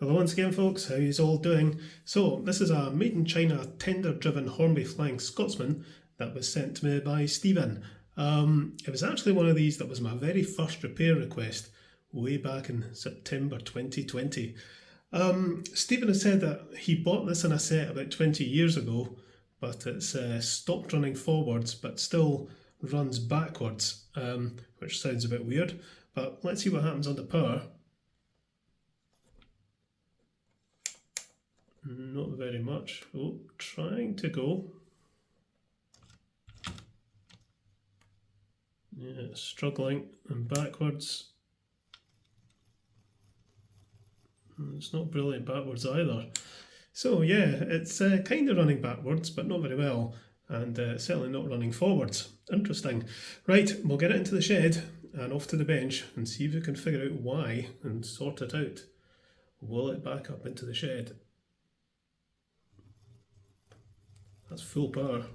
Hello once again folks, how you all doing? So this is a made in China tender driven Hornby Flying Scotsman that was sent to me by Stephen. It was actually one of these that was my very first repair request way back in September 2020. Stephen has said that he bought this in a set about 20 years ago, but it's stopped running forwards but still runs backwards, which sounds a bit weird, but let's see what happens under power. Not very much. Oh, trying to go. Yeah, struggling and backwards. It's not brilliant backwards either. So yeah, it's kind of running backwards, but not very well, and certainly not running forwards. Interesting. Right, we'll get it into the shed and off to the bench and see if we can figure out why and sort it out. Will it back up into the shed? That's full power.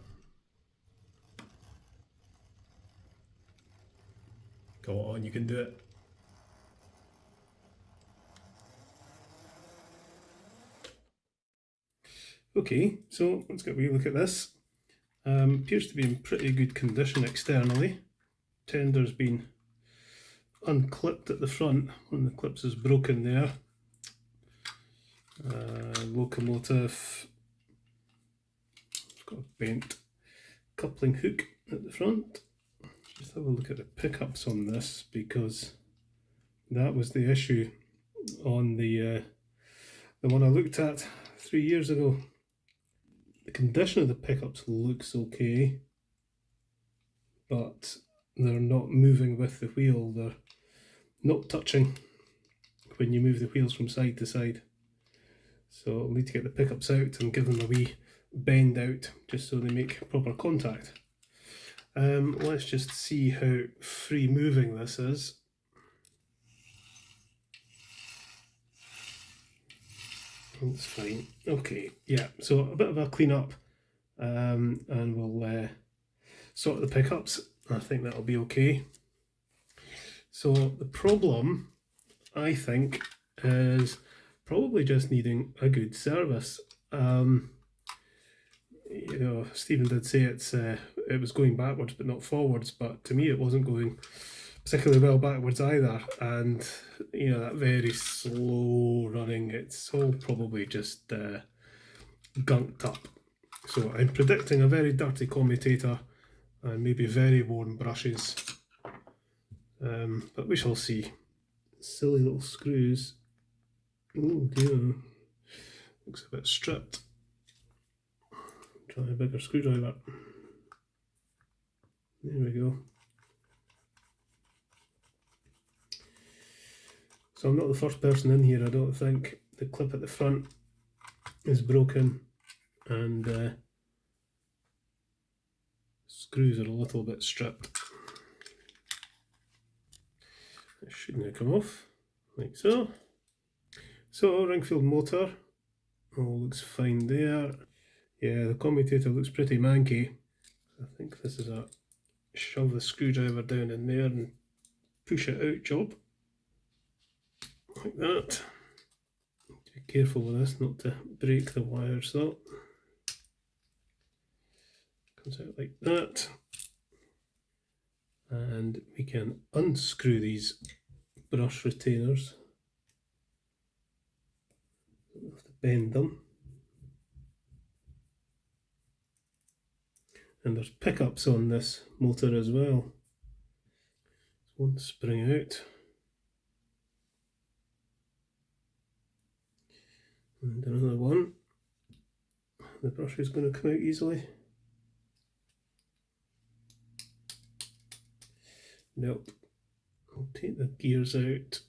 Go on, you can do it. Okay, so let's get a wee look at this. Appears to be in pretty good condition externally. Tender's been unclipped at the front. One of the clips is broken there. Locomotive. It's got a bent coupling hook at the front. Just have a look at the pickups on this, because that was the issue on the one I looked at 3 years ago. The condition of the pickups looks okay, but they're not moving with the wheel. They're not touching when you move the wheels from side to side. So I'll need to get the pickups out and give them a wee bend out just so they make proper contact. Let's just see how free moving this is. That's fine. Okay, yeah, so a bit of a clean up, and we'll sort the pickups. I think that'll be okay. So the problem, I think, is probably just needing a good service. You know, Stephen did say it was going backwards but not forwards, but to me it wasn't going particularly well backwards either, and you know, that very slow running, it's all probably just gunked up. So I'm predicting a very dirty commutator and maybe very worn brushes, but we shall see. Silly little screws. Oh dear, looks a bit stripped. Try a bigger screwdriver. There we go. So I'm not the first person in here, I don't think. The clip at the front is broken, and screws are a little bit stripped. It should now come off, like so. So, ring-filled motor, all looks fine there. Yeah, the commutator looks pretty manky. I think this is a shove the screwdriver down in there and push it out job. Like that. Be careful with this not to break the wires though. Comes out like that. And we can unscrew these brush retainers. We'll have to bend them. And there's pickups on this motor as well. One spring out. And another one. The brush is going to come out easily. Nope. I'll take the gears out.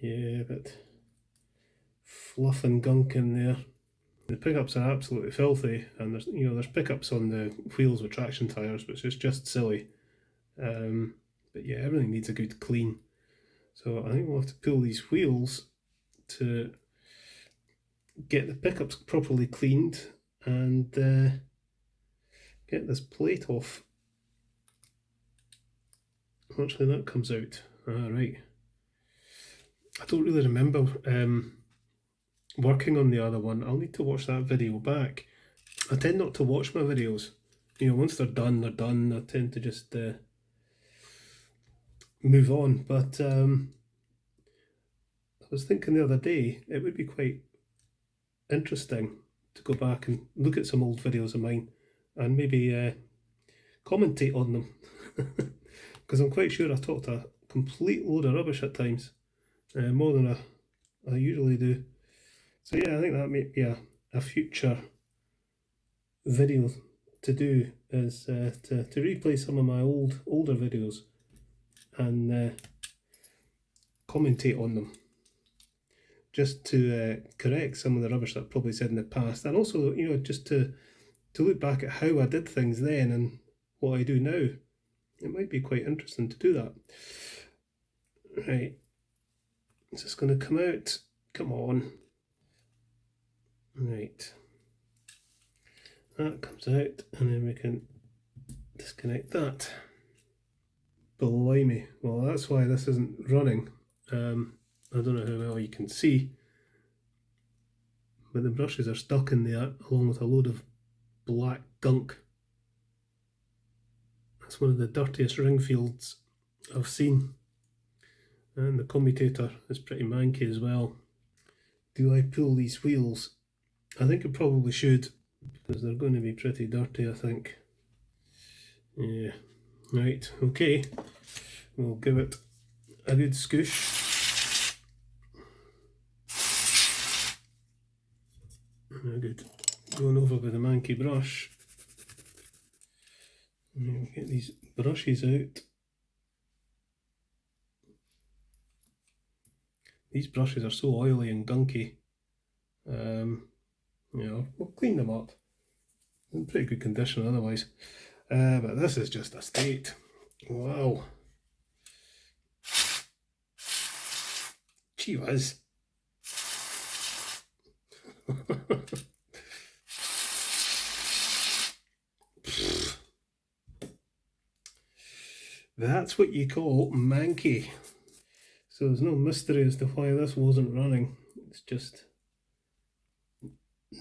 Yeah, but fluff and gunk in there. The pickups are absolutely filthy, and there's pickups on the wheels with traction tyres, which is just silly. But yeah, everything needs a good clean. So I think we'll have to pull these wheels to get the pickups properly cleaned and get this plate off. Actually, that comes out. Right. I don't really remember working on the other one. I'll need to watch that video back. I tend not to watch my videos. You know, once they're done, they're done. I tend to just move on. But I was thinking the other day, it would be quite interesting to go back and look at some old videos of mine and maybe commentate on them. Because I'm quite sure I talked a complete load of rubbish at times, more than I usually do. So yeah, I think that might be a future video to do, is to replay some of my older videos and commentate on them, just to correct some of the rubbish that I've probably said in the past, and also, you know, just to look back at how I did things then and what I do now. It might be quite interesting to do that. Right, is this going to come out? Come on. Right, that comes out, and then we can disconnect that. Blimey, well, that's why this isn't running. I don't know how well you can see, but the brushes are stuck in there along with a load of black gunk. That's one of the dirtiest ring fields I've seen. And the commutator is pretty manky as well. Do I pull these wheels? I think I probably should, because they're going to be pretty dirty, I think. Yeah, right, okay. We'll give it a good scoosh. Good. Going over with a manky brush. And then we get these brushes out. These brushes are so oily and gunky. You know, we'll clean them up. In pretty good condition otherwise. But this is just a state. Wow. Gee whiz. That's what you call manky. So there's no mystery as to why this wasn't running. It's just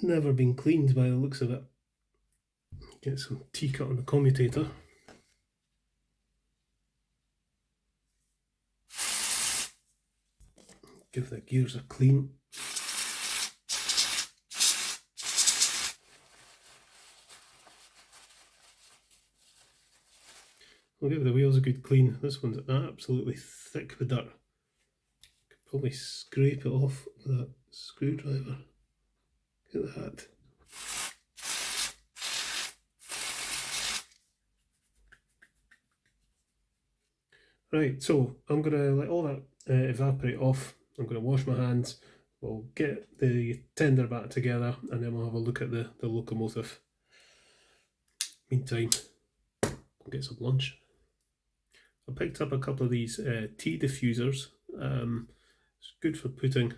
never been cleaned by the looks of it. Get some T-cut on the commutator. Give the gears a clean. We'll give the wheels a good clean. This one's absolutely thick with dirt. Could probably scrape it off with a screwdriver. Look at that. Right, so I'm going to let all that evaporate off. I'm going to wash my hands. We'll get the tender back together and then we'll have a look at the locomotive. Meantime, I'll get some lunch. I picked up a couple of these tea diffusers. It's good for putting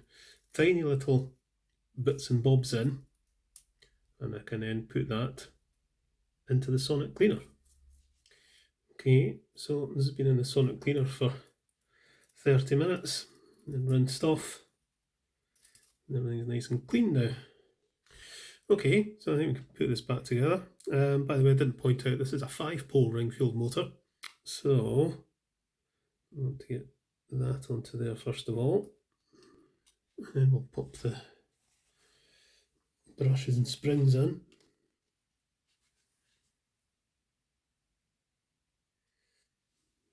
tiny little bits and bobs in, and I can then put that into the sonic cleaner. Okay, so this has been in the sonic cleaner for 30 minutes and rinsed off. And everything's nice and clean now. Okay, so I think we can put this back together. By the way, I didn't point out this is a 5-pole ring-field motor. So I want to get that onto there first of all. And then we'll pop the brushes and springs in.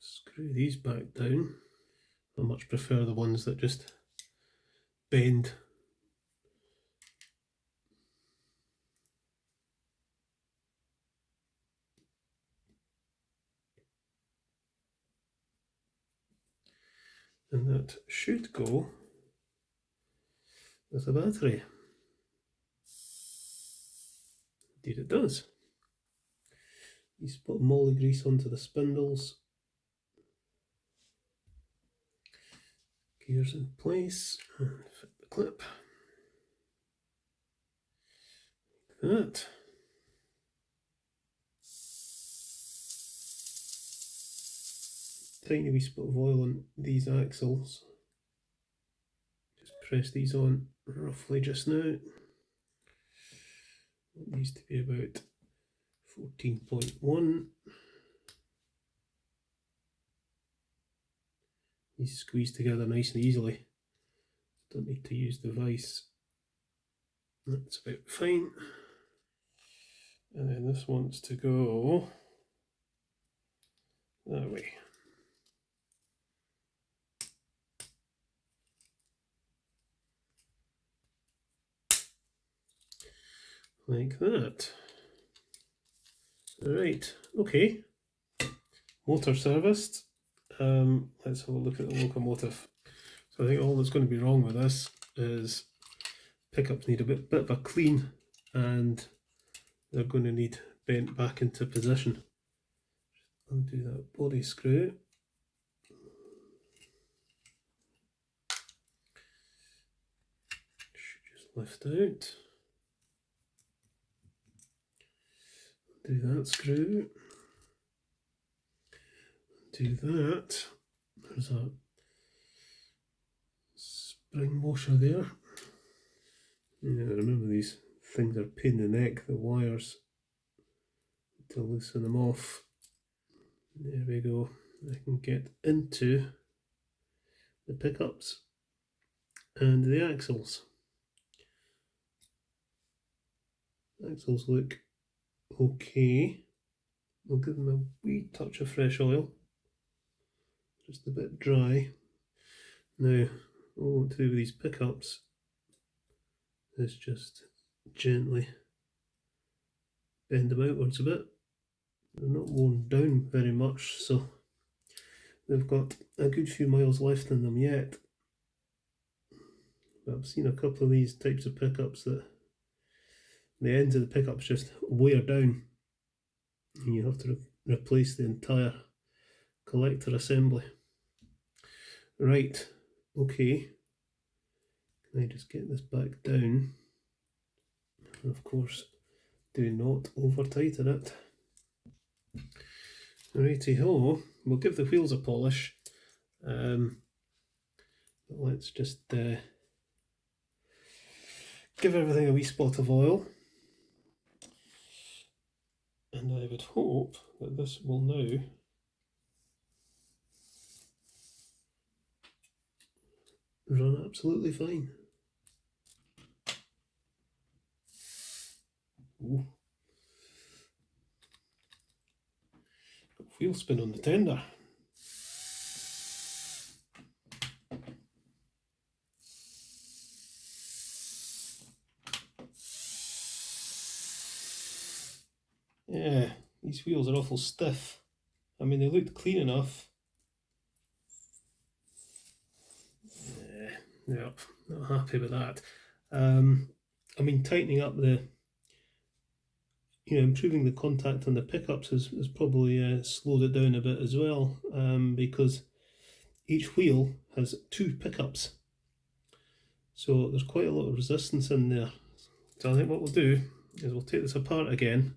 Screw these back down. I much prefer the ones that just bend. And that should go with the battery. Indeed it does. You put moly grease onto the spindles. Gears in place and fit the clip. Like that. Tiny wee spot of oil on these axles. press these on roughly just now. It needs to be about 14.1. These squeeze together nice and easily. Don't need to use the vise. That's about fine. And then this wants to go that way. Like that. Right, okay. Motor serviced. Let's have a look at the locomotive. So I think all that's going to be wrong with this is pickups need a bit of a clean, and they're going to need bent back into position. Undo that body screw. Should just lift out. Undo that screw. Do that. There's a spring washer there. Yeah, remember these things are a pain in the neck, the wires, to loosen them off. There we go. I can get into the pickups and the axles. Axles look okay. We'll give them a wee touch of fresh oil. Just a bit dry. Now, what I want to do with these pickups is just gently bend them outwards a bit. They're not worn down very much, so they've got a good few miles left in them yet. But I've seen a couple of these types of pickups that the ends of the pickups just wear down, and you have to replace the entire collector assembly. Right, okay. Can I just get this back down? And of course, do not over tighten it. Righty ho, we'll give the wheels a polish. But let's just give everything a wee spot of oil. And I would hope that this will now run absolutely fine. Ooh. Got wheel spin on the tender. Yeah, these wheels are awful stiff. I mean, they looked clean enough. Yep, not happy with that. I mean, tightening up improving the contact on the pickups has probably slowed it down a bit as well, because each wheel has 2 pickups. So there's quite a lot of resistance in there. So I think what we'll do is we'll take this apart again,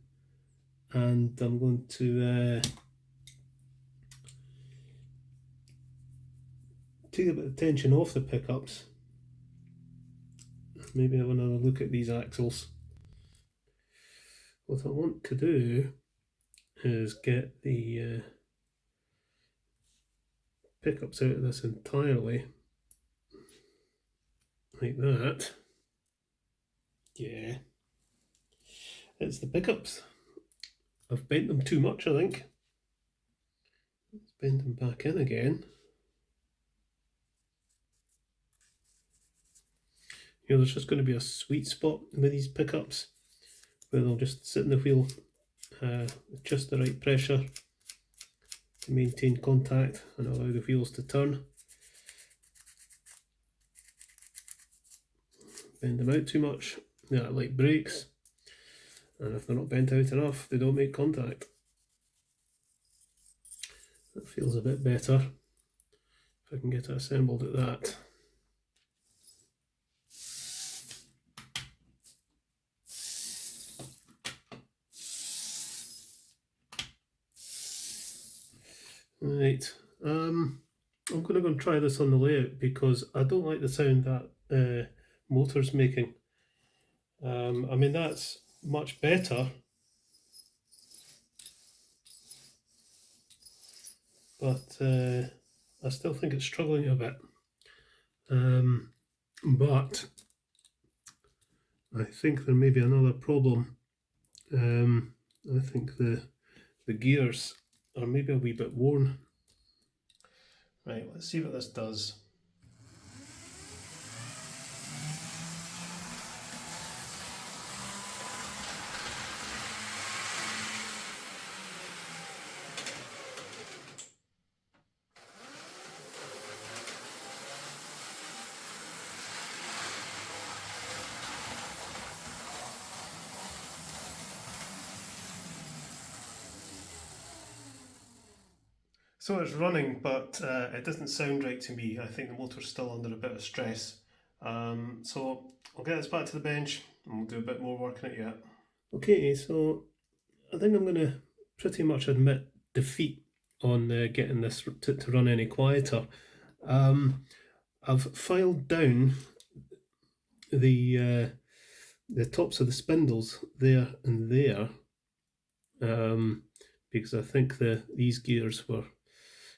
and I'm going to take a bit of tension off the pickups. Maybe have another look at these axles. What I want to do is get the pickups out of this entirely, like that. Yeah, it's the pickups. I've bent them too much, I think. Let's bend them back in again. There's just going to be a sweet spot with these pickups where they'll just sit in the wheel with just the right pressure to maintain contact and allow the wheels to turn. Bend them out too much, they're like brakes, and if they're not bent out enough, they don't make contact. That feels a bit better if I can get it assembled at that. Right, I'm going to go and try this on the layout because I don't like the sound that motor's making. I mean, that's much better, but I still think it's struggling a bit. But I think there may be another problem. I think the gears are maybe a wee bit worn. Right, let's see what this does. So it's running, but it doesn't sound right to me. I think the motor's still under a bit of stress. So I'll get this back to the bench and we'll do a bit more work on it yet. Okay, so I think I'm going to pretty much admit defeat on getting this to run any quieter. I've filed down the tops of the spindles there and there because I think these gears were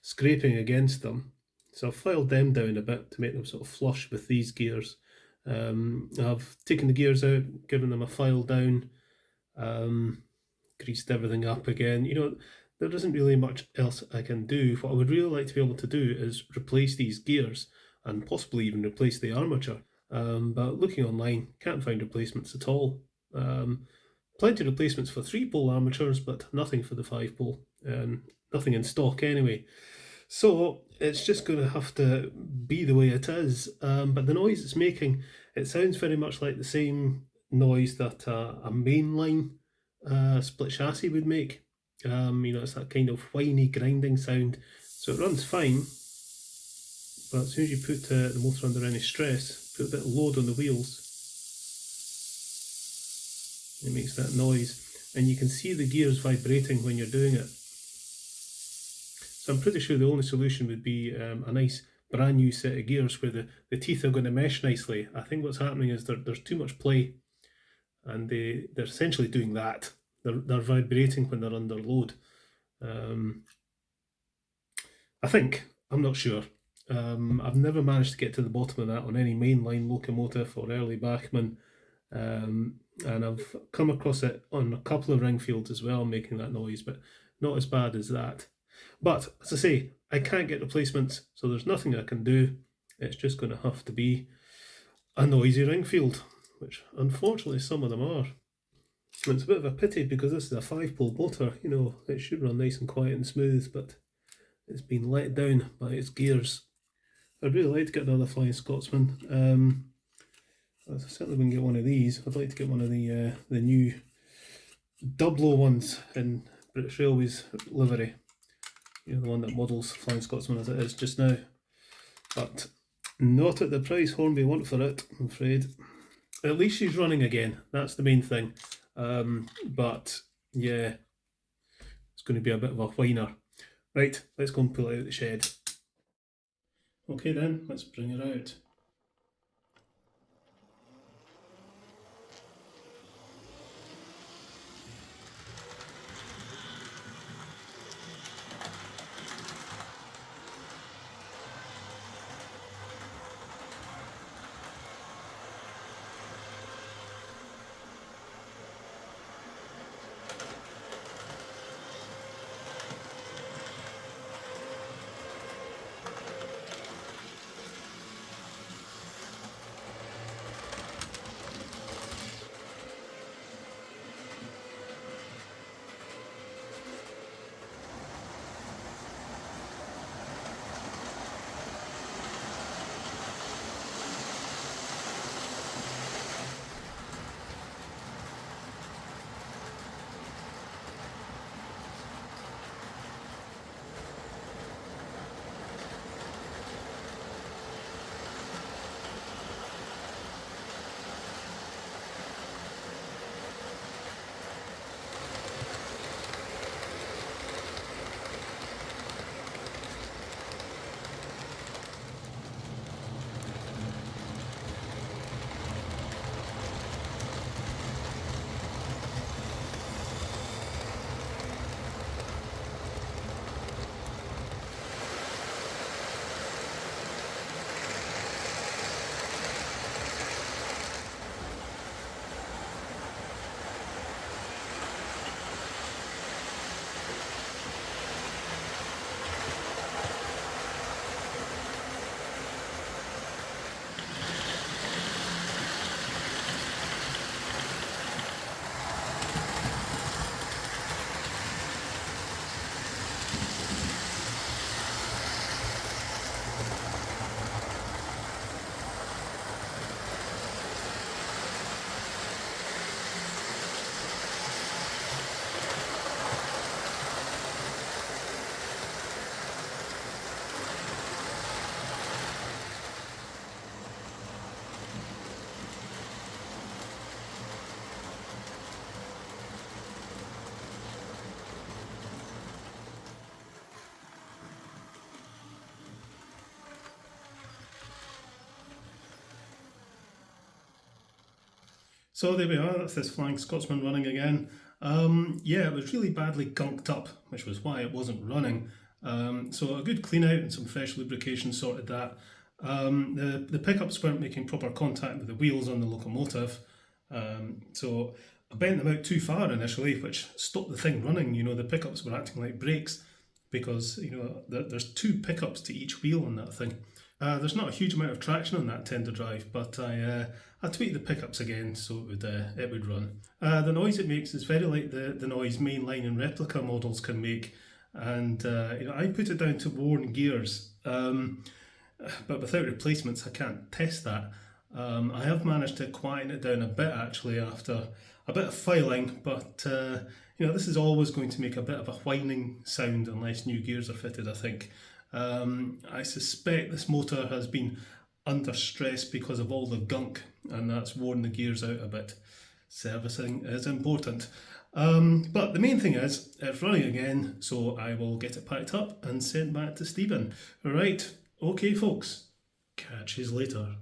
scraping against them. So I've filed them down a bit to make them sort of flush with these gears. I've taken the gears out, given them a file down, greased everything up again. You know, there isn't really much else I can do. What I would really like to be able to do is replace these gears and possibly even replace the armature. But looking online, can't find replacements at all. Plenty of replacements for 3-pole armatures, but nothing for the 5-pole. Nothing in stock anyway. So it's just going to have to be the way it is. But the noise it's making, it sounds very much like the same noise that a mainline split chassis would make. You know, it's that kind of whiny grinding sound. So it runs fine, but as soon as you put the motor under any stress, put a bit of load on the wheels, it makes that noise, and you can see the gears vibrating when you're doing it. So I'm pretty sure the only solution would be a nice brand new set of gears where the teeth are going to mesh nicely. I think what's happening is there's too much play, and they're essentially doing that. They're vibrating when they're under load. I think, I'm not sure. I've never managed to get to the bottom of that on any mainline locomotive or early Bachmann. And I've come across it on a couple of Ringfields as well, making that noise, but not as bad as that. But as I say, I can't get replacements, so there's nothing I can do. It's just going to have to be a noisy Ringfield, which unfortunately some of them are. And it's a bit of a pity because this is a 5-pole motor, you know, it should run nice and quiet and smooth, but it's been let down by its gears. I'd really like to get another Flying Scotsman. I certainly wouldn't get one of these. I'd like to get one of the new Dublo ones in British Railways livery. You know, the one that models Flying Scotsman as it is just now. But not at the price Hornby want for it, I'm afraid. At least she's running again. That's the main thing. But yeah, it's going to be a bit of a whiner. Right, let's go and pull it out of the shed. Okay then, let's bring her out. So there we are, that's this Flying Scotsman running again. Yeah, it was really badly gunked up, which was why it wasn't running. So a good clean out and some fresh lubrication sorted that. The pickups weren't making proper contact with the wheels on the locomotive. So I bent them out too far initially, which stopped the thing running. You know, the pickups were acting like brakes because, you know, there's two pickups to each wheel on that thing. There's not a huge amount of traction on that tender drive, but I tweaked the pickups again so it would run. The noise it makes is very like the noise mainline and replica models can make, and you know, I put it down to worn gears, but without replacements I can't test that. I have managed to quieten it down a bit actually after a bit of filing, but you know, this is always going to make a bit of a whining sound unless new gears are fitted, I think. I suspect this motor has been under stress because of all the gunk, and that's worn the gears out a bit. Servicing is important. But the main thing is, it's running again, so I will get it packed up and sent back to Stephen. Alright, okay folks, catch you later.